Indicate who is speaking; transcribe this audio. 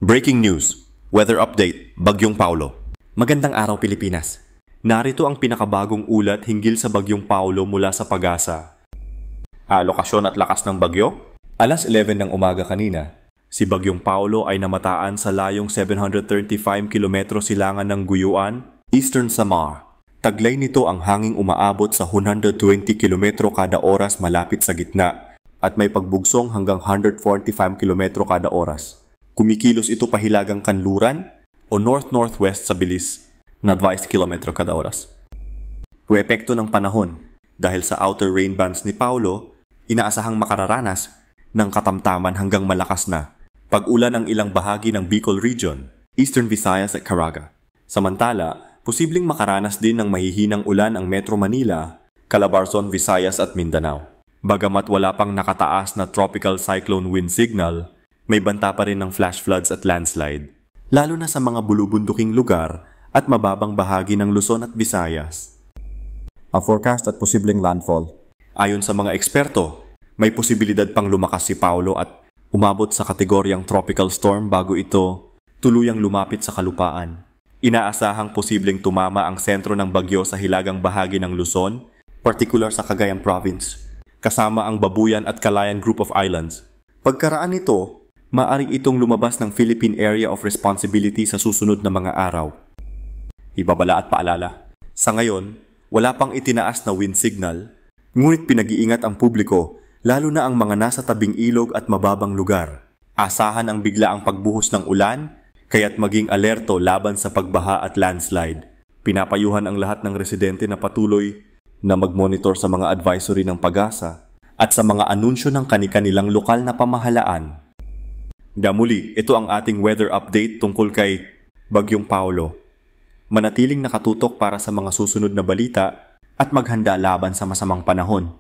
Speaker 1: Breaking news, weather update, Bagyong Paulo. Magandang araw Pilipinas. Narito ang pinakabagong ulat hinggil sa Bagyong Paulo mula sa Pag-asa. Lokasyon at lakas ng bagyo? Alas 11 ng umaga kanina, si Bagyong Paulo ay namataan sa layong 735 km silangan ng Guyuan, Eastern Samar. Taglay nito ang hanging umaabot sa 120 km kada oras malapit sa gitna at may pagbugsong hanggang 145 km kada oras. Kumikilos ito pahilagang kanluran o north-northwest sa bilis na 20 km kada oras. Epekto ng panahon, dahil sa outer rain bands ni Paulo, inaasahang makararanas ng katamtaman hanggang malakas na pag-ulan ang ilang bahagi ng Bicol Region, Eastern Visayas at Caraga. Samantala, posibleng makaranas din ng mahihinang ulan ang Metro Manila, Calabarzon, Visayas at Mindanao. Bagamat wala pang nakataas na tropical cyclone wind signal, may banta pa rin ng flash floods at landslide, lalo na sa mga bulubunduking lugar at mababang bahagi ng Luzon at Visayas. Ang forecast at posibleng landfall. Ayon sa mga eksperto, may posibilidad pang lumakas si Paulo at umabot sa kategoryang tropical storm bago ito tuluyang lumapit sa kalupaan. Inaasahang posibleng tumama ang sentro ng bagyo sa hilagang bahagi ng Luzon, particular sa Cagayan Province, kasama ang Babuyan at Calayan Group of Islands. Pagkaraan nito, maaari itong lumabas ng Philippine Area of Responsibility sa susunod na mga araw. Ibabala at paalala. Sa ngayon, wala pang itinaas na wind signal, ngunit pinag-iingat ang publiko, lalo na ang mga nasa tabing ilog at mababang lugar. Asahan ang biglaang pagbuhos ng ulan, kaya't maging alerto laban sa pagbaha at landslide. Pinapayuhan ang lahat ng residente na patuloy na mag-monitor sa mga advisory ng Pag-asa at sa mga anunsyo ng kani-kanilang lokal na pamahalaan. Muli, ito ang ating weather update tungkol kay Bagyong Paulo. Manatiling nakatutok para sa mga susunod na balita at maghanda laban sa masamang panahon.